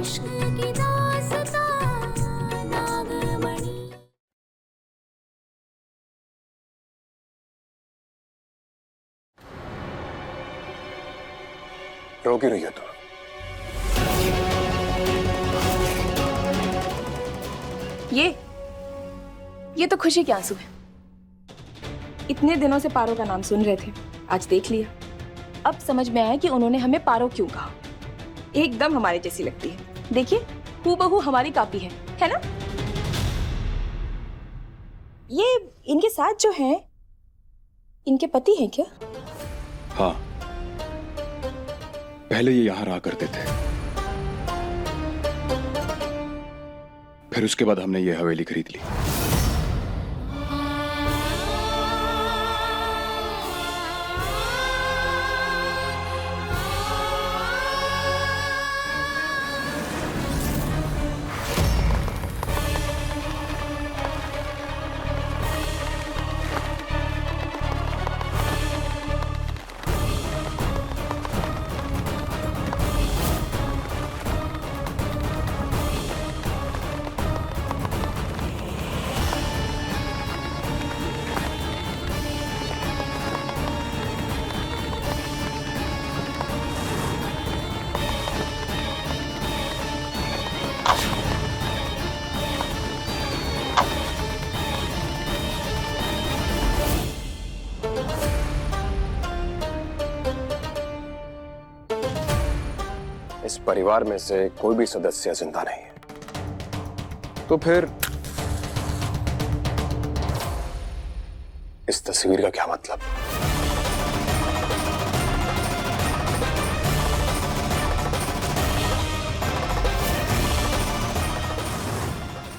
रो क्यों रही है तू? ये तो खुशी के आंसू है। इतने दिनों से पारो का नाम सुन रहे थे, आज देख लिया। अब समझ में आया कि उन्होंने हमें पारो क्यों कहा। एकदम हमारे जैसी लगती है। देखिए, हूबहू हमारी कॉपी है ना? ये इनके साथ जो हैं, इनके पति हैं क्या? हाँ, पहले ये यहां रहा करते थे, फिर उसके बाद हमने ये हवेली खरीद ली। इस परिवार में से कोई भी सदस्य जिंदा नहीं है, तो फिर इस तस्वीर का क्या मतलब?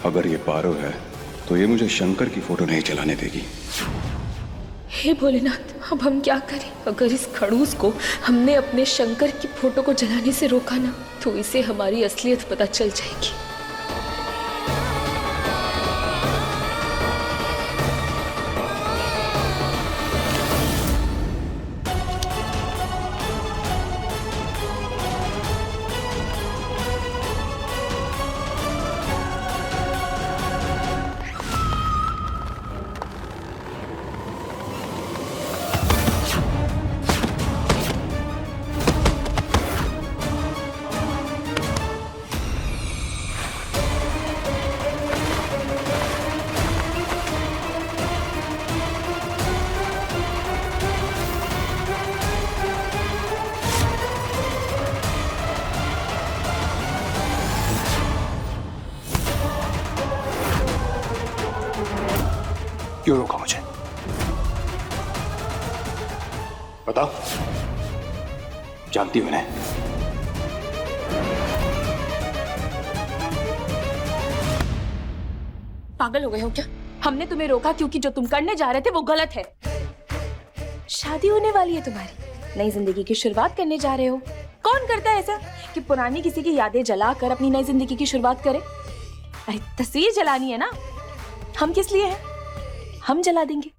अगर ये पारो है तो ये मुझे शंकर की फोटो नहीं चलाने देगी। हे भोलेनाथ, अब हम क्या करें? अगर इस खड़ूस को हमने अपने शंकर की फोटो को जलाने से रोका ना, तो इसे हमारी असलियत पता चल जाएगी। क्यों रोका मुझे? बताओ, जानती हो इन्हें? पागल हो गए हो क्या? हमने तुम्हें रोका क्योंकि जो तुम करने जा रहे थे वो गलत है। शादी होने वाली है तुम्हारी, नई जिंदगी की शुरुआत करने जा रहे हो। कौन करता है ऐसा कि पुरानी किसी की यादें जलाकर अपनी नई जिंदगी की शुरुआत करे? अरे तस्वीर जलानी है ना, हम किस लिए हैं? हम जला देंगे।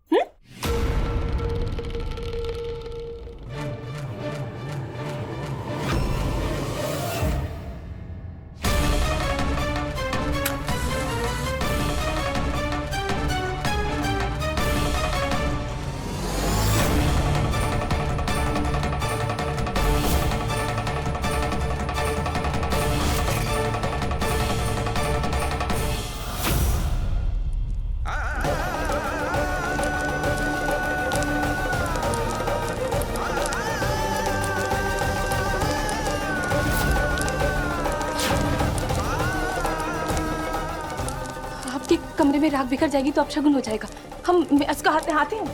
कमरे में राख बिखर जाएगी तो अपशगुन हो जाएगा। हम इसका हाथ में हाथ हैं।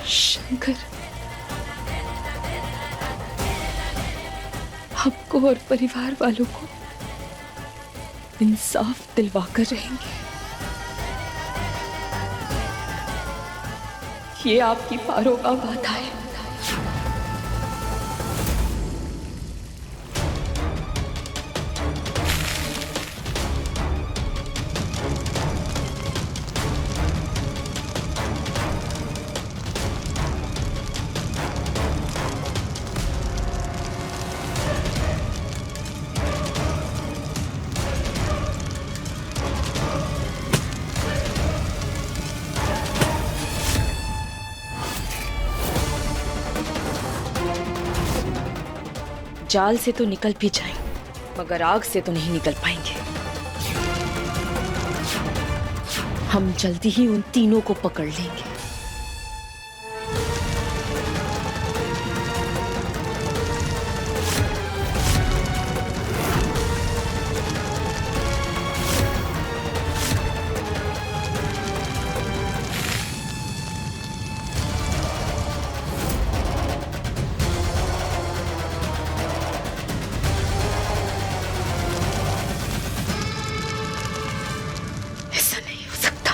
शंकर, आपको और परिवार वालों को इंसाफ दिलवाकर रहेंगे। ये आपकी पारो का वादा है। जाल से तो निकल भी जाएं, मगर आग से तो नहीं निकल पाएंगे। हम जल्दी ही उन तीनों को पकड़ लेंगे। ऐसा नहीं हो सकता।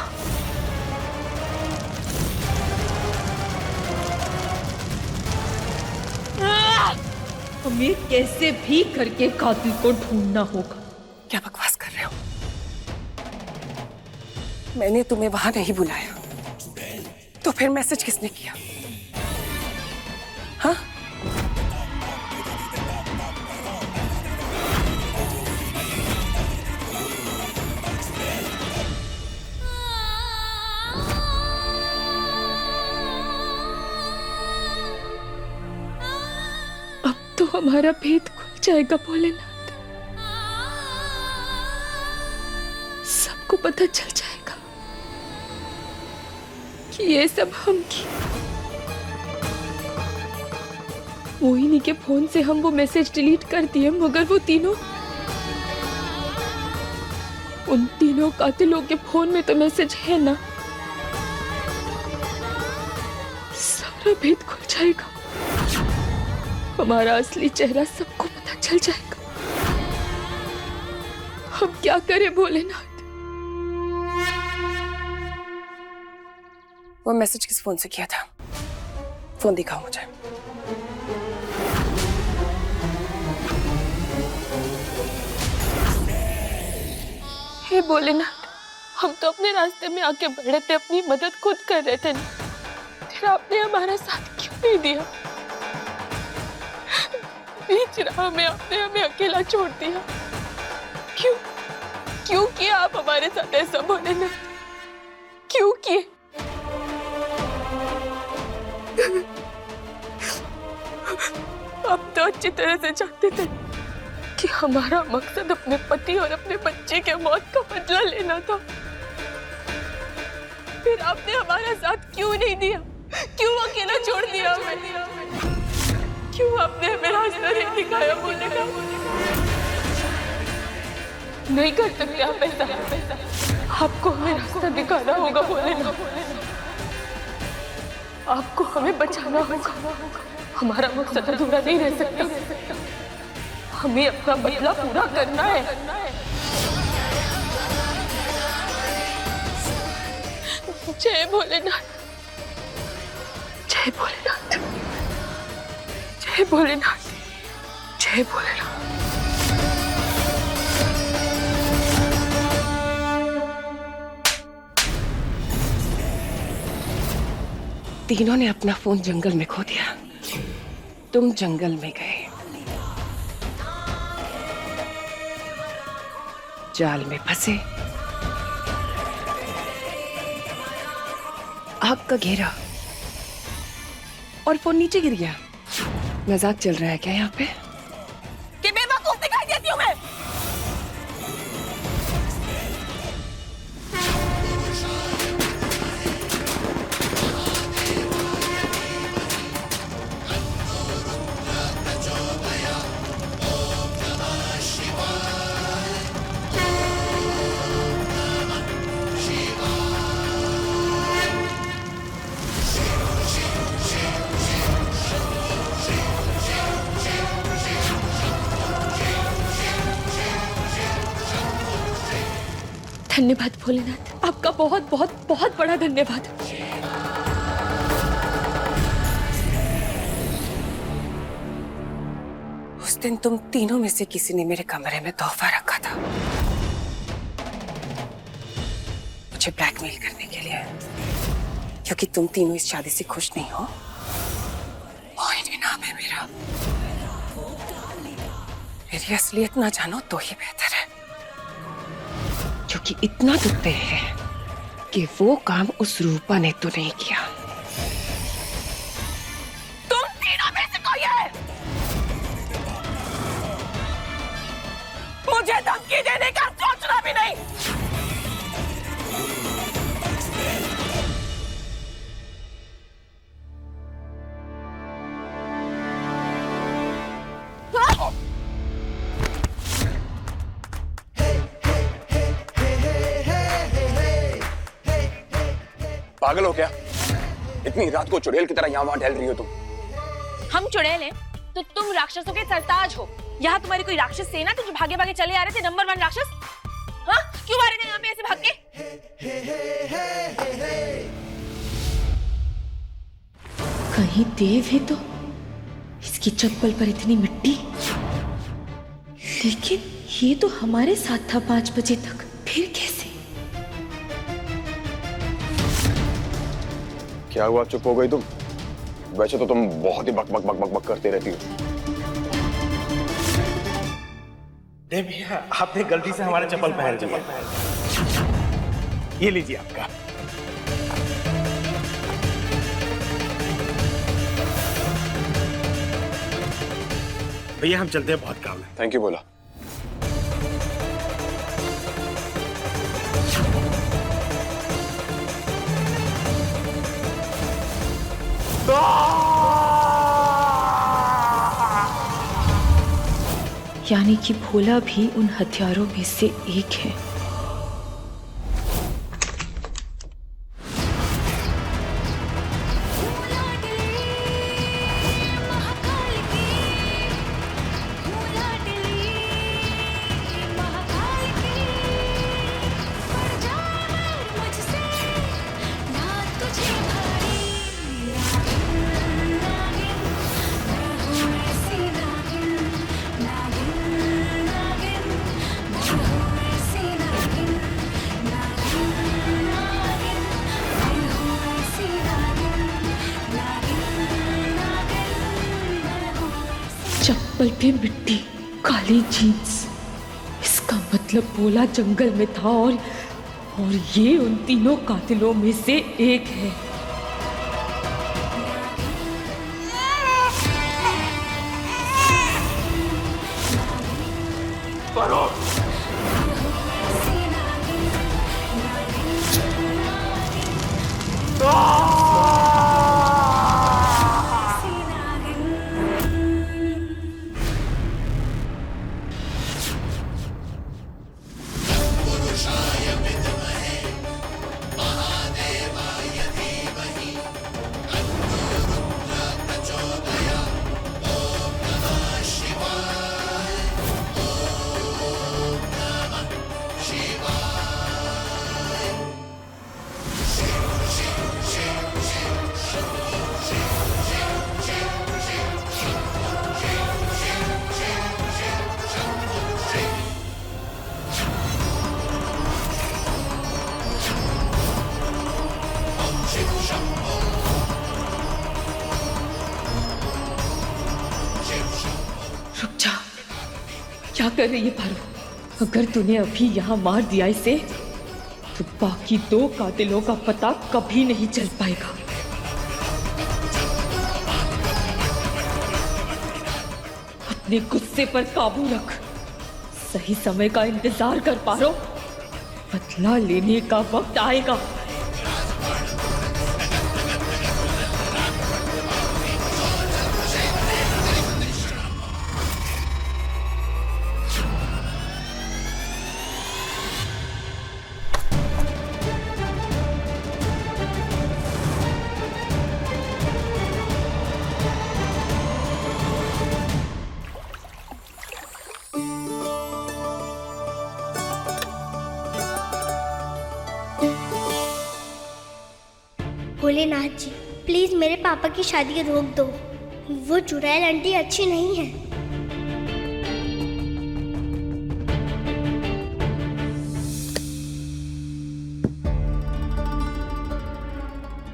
हमें कैसे भी करके कातिल को ढूंढना होगा। क्या बकवास कर रहे हो? मैंने तुम्हें वहां नहीं बुलाया, तो फिर मैसेज किसने किया? हाँ? अब तो हमारा भेद खुल जाएगा भोलेनाथ। सबको पता चल जाएगा कि ये सब हम की। मोहिनी के फोन से हम वो मैसेज डिलीट कर दिए, मगर वो तीनों, उन तीनों कातिलों के फोन में तो मैसेज है ना। सारा भेद खुल जाएगा, हमारा असली चेहरा सबको पता चल जाएगा। हम क्या करें भोलेनाथ? वो मैसेज किस फोन से किया था? फोन दिखाओ मुझे। हे भोलेनाथ, हम तो अपने रास्ते में आके बढ़े थे, अपनी मदद खुद कर रहे थे, फिर आपने हमारा साथ क्यों नहीं दिया? बीच राह में आपने हमें अकेला छोड़ दिया। क्यों? क्यों किया आप हमारे साथ ऐसा भोलेनाथ? क्यों किए? आप तो अच्छी तरह से जानते थे कि हमारा मकसद अपने पति और अपने बच्चे के मौत का बदला लेना था। फिर आपने हमारा साथ क्यों नहीं दिया? क्यों अकेला छोड़ दिया हमें? क्यों आपने हमें रास्ता नहीं दिखाया? बोलेगा नहीं कर सकते आप ऐसा। आपको हमें रास्ता दिखाना होगा भोलेनाथ। आपको हमें बचाना होगा। हमारा मकसद अधूरा नहीं रह सकता। हमें अपना बदला पूरा करना है। जय भोलेनाथ, जय भोलेनाथ, जय भोलेनाथ, जय भोलेनाथ। तीनों ने अपना फोन जंगल में खो दिया। तुम जंगल में गए, जाल में फंसे, आग का घेरा और फोन नीचे गिर गया। मजाक चल रहा है क्या यहाँ पे? कि बेवकूफ दिखाई देती हूँ मैं? धन्यवाद भोलेनाथ, आपका बहुत बहुत बहुत बड़ा धन्यवाद। उस दिन तुम तीनों में से किसी ने मेरे कमरे में तोहफा रखा था, मुझे ब्लैकमेल करने के लिए, क्योंकि तुम तीनों इस शादी से खुश नहीं हो। मोहिनी नाम है मेरा। मेरी असलियत ना जानो तो ही बेहतर है, क्योंकि इतना तो तय है कि वो काम उस रूपा ने तो नहीं किया। तुम तीनों में से कोई है। देने का सोचना भी नहीं। पागल हो क्या? इतनी रात को चुड़ैल की तरह यहाँ वहां टहल रही हो तुम? हम चुड़ैल हैं तो तुम राक्षसों के सरताज हो। यहाँ तुम्हारी कोई राक्षस सेना थी जो भागे भागे चले आ रहे थे, नंबर 1 राक्षस? हाँ, क्यों आ रहे थे यहाँ पे ऐसे भाग के? कहीं देव है तो इसकी चप्पल पर इतनी मिट्टी। लेकिन ये तो हमारे साथ था 5 बजे तक, फिर कैसे? क्या हुआ, चुप हो गई तुम? वैसे तो तुम बहुत ही बक बक बक बक बक करते रहती हो। भैया आपने गलती से हमारा चप्पल पहन लिया। ये लीजिए आपका। भैया हम चलते हैं, बहुत काम है। थैंक यू बोला। यानी कि भोला भी उन हथियारों में से एक है। चप्पल पे मिट्टी, काली जीन्स, इसका मतलब भोला जंगल में था और ये उन तीनों कातिलों में से एक है। रुक जा, क्या कर रही है पारो? अगर तूने अभी यहाँ मार दिया इसे तो बाकी 2 कातिलों का पता कभी नहीं चल पाएगा। अपने गुस्से पर काबू रख, सही समय का इंतजार कर पारो, बदला लेने का वक्त आएगा। भोलेनाथ जी, प्लीज मेरे पापा की शादी रोक दो। वो चुड़ैल आंटी अच्छी नहीं है।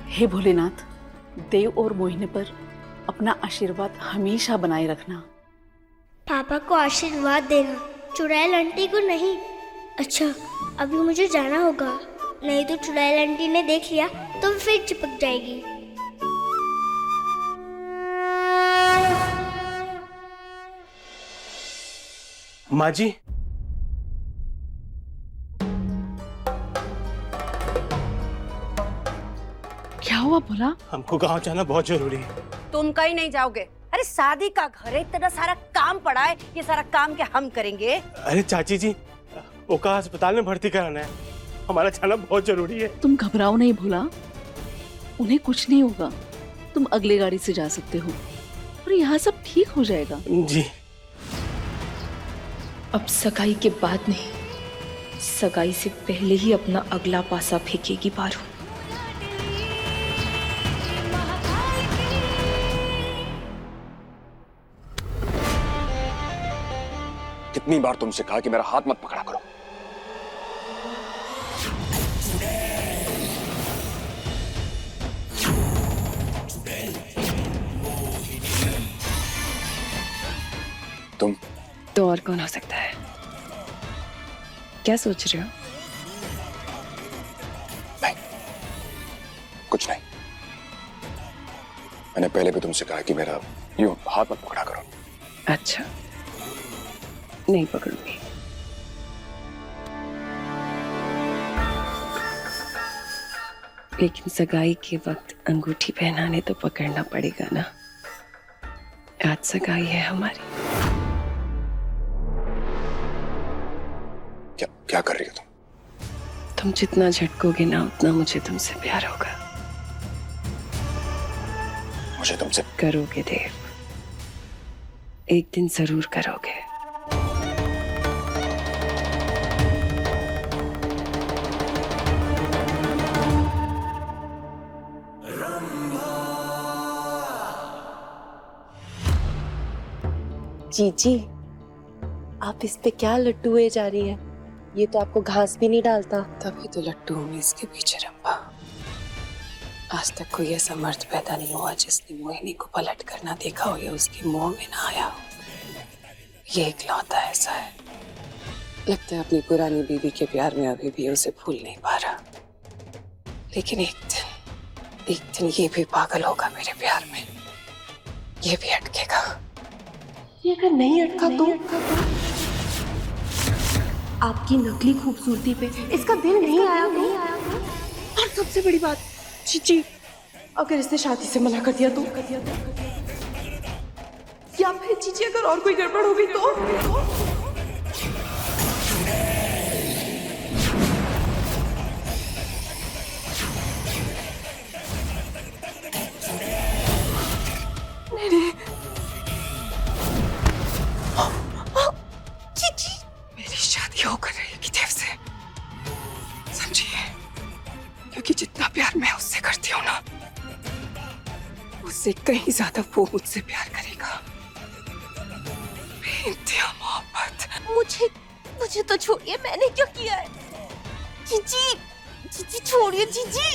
हे भोलेनाथ, देव और मोहिनी पर अपना आशीर्वाद हमेशा बनाए रखना। पापा को आशीर्वाद देना, चुड़ैल आंटी को नहीं। अच्छा, अभी मुझे जाना होगा, नहीं तो चुड़ैल आंटी ने देख लिया तो फिर चिपक जाएगी। माँ जी, हुआ भोला? हमको गांव जाना बहुत जरूरी है। तुम कहीं नहीं जाओगे। अरे शादी का घर है, इतना सारा काम पड़ा है, ये सारा काम क्या हम करेंगे? अरे चाची जी, ओका अस्पताल में भर्ती कराना है, हमारा जाना बहुत जरूरी है। तुम घबराओ नहीं भोला, उन्हें कुछ नहीं होगा। तुम अगली गाड़ी से जा सकते हो और यहाँ सब ठीक हो जाएगा। जी। अब सगाई के बाद नहीं, सगाई से पहले ही अपना अगला पासा फेंकेगी पारू। कितनी बार तुमसे कहा कि मेरा हाथ मत पकड़ा करो। तुम तो और कौन हो सकता है? क्या सोच रहे हो? नहीं, कुछ नहीं। मैंने पहले भी तुमसे कहा कि मेरा यूं हाथ मत पकड़ा करो। अच्छा, नहीं पकड़ूंगी। लेकिन सगाई के वक्त अंगूठी पहनाने तो पकड़ना पड़ेगा ना। आज सगाई है हमारी। क्या कर रही हो तुम? तुम जितना झटकोगे ना उतना मुझे तुमसे प्यार होगा। मुझे तुमसे करोगे देव, एक दिन जरूर करोगे। जीजी, आप इस पे क्या लट्टू हुए जा रही हैं? ये तो आपको घास भी नहीं डालता। तभी तो लट्टू हूँ इसके पीछे रंभा। आज तक कोई ऐसा मर्द पैदा नहीं हुआ जिसने मोहिनी को पलट कर ना देखा हो या उसके मुंह में ना आया हो। ये इकलौता ऐसा है। लगता है अपनी पुरानी बीवी के प्यार में अभी भी उसे भूल नहीं पा रहा। लेकिन एक दिन ये भी पागल होगा मेरे प्यार में। ये भी अटकेगा। ये अगर नहीं अटका तो आपकी नकली खूबसूरती पे इसका दिल नहीं आया तो? और सबसे बड़ी बात, जीजी, अगर इसने शादी से मना कर दिया तो? या फिर जीजी अगर और कोई गड़बड़ हो गई तो? मेरी शादी होकर रहेगी देव से, समझिए? क्योंकि जितना प्यार मैं उससे करती हूँ ना, उससे कहीं ज्यादा वो मुझसे प्यार करेगा। बेइंतहा मोहब्बत। मुझे तो छोड़िए, मैंने क्या किया है? जीजी, जीजी छोड़िए जीजी।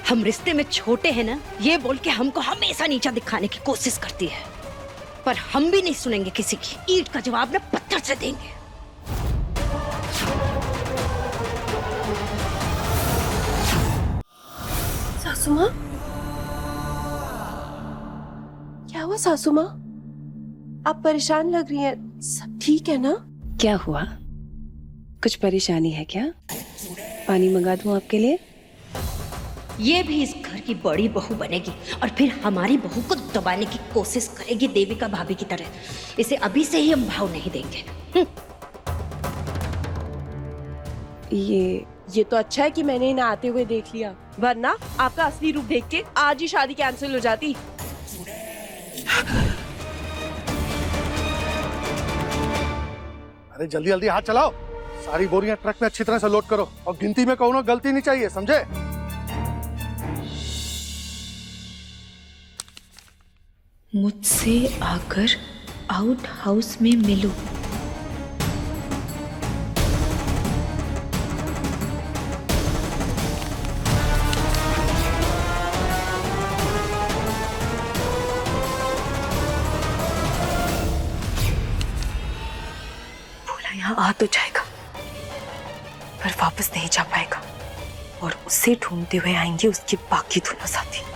हम रिश्ते में छोटे हैं ना, ये बोल के हमको हमेशा नीचा दिखाने की कोशिश करती है, पर हम भी नहीं सुनेंगे किसी की। ईंट का जवाब ना पत्थर से देंगे। सासू माँ, क्या हुआ सासू माँ? आप परेशान लग रही हैं। सब ठीक है ना? क्या हुआ? कुछ परेशानी है क्या? पानी मंगा दूं आपके लिए? ये भी इस घर की बड़ी बहू बनेगी और फिर हमारी बहू को दबाने की कोशिश करेगी देविका भाभी की तरह। इसे अभी से ही हम भाव नहीं देंगे। ये तो अच्छा है कि मैंने इन्हें आते हुए देख लिया, वरना आपका असली रूप देख के आज ही शादी कैंसिल हो जाती। अरे जल्दी जल्दी हाथ चलाओ, सारी बोरियां ट्रक में अच्छी तरह से लोड करो और गिनती में कहो ना गलती नहीं चाहिए, समझे? मुझसे आकर आउट हाउस में मिलो। भोला यहाँ आ तो जाएगा पर वापस नहीं जा पाएगा। और उसे ढूंढते हुए आएंगे उसके बाकी दोनों साथी।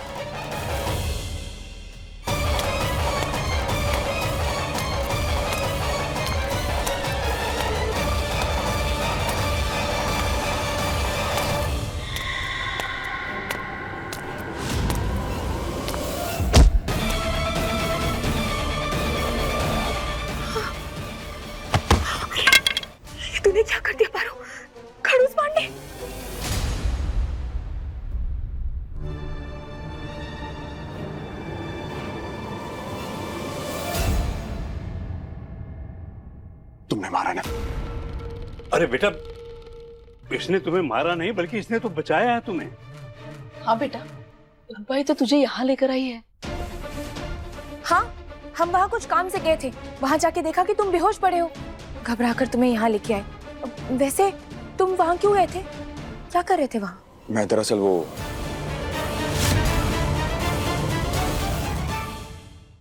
तूने क्या कर दिया पारो? खड़ूस पांडे! तुमने मारा ना? अरे बेटा, इसने तुम्हें मारा नहीं बल्कि इसने तो बचाया है तुम्हें। हाँ बेटा, भाई तो तुझे यहाँ लेकर आई है। हाँ, हम वहाँ कुछ काम से गए थे। वहाँ जाके देखा कि तुम बेहोश पड़े हो, घबरा कर तुम्हें यहाँ लेके आए। वैसे तुम वहाँ क्यों गए थे? क्या कर रहे थे वहाँ? मैं दरअसल वो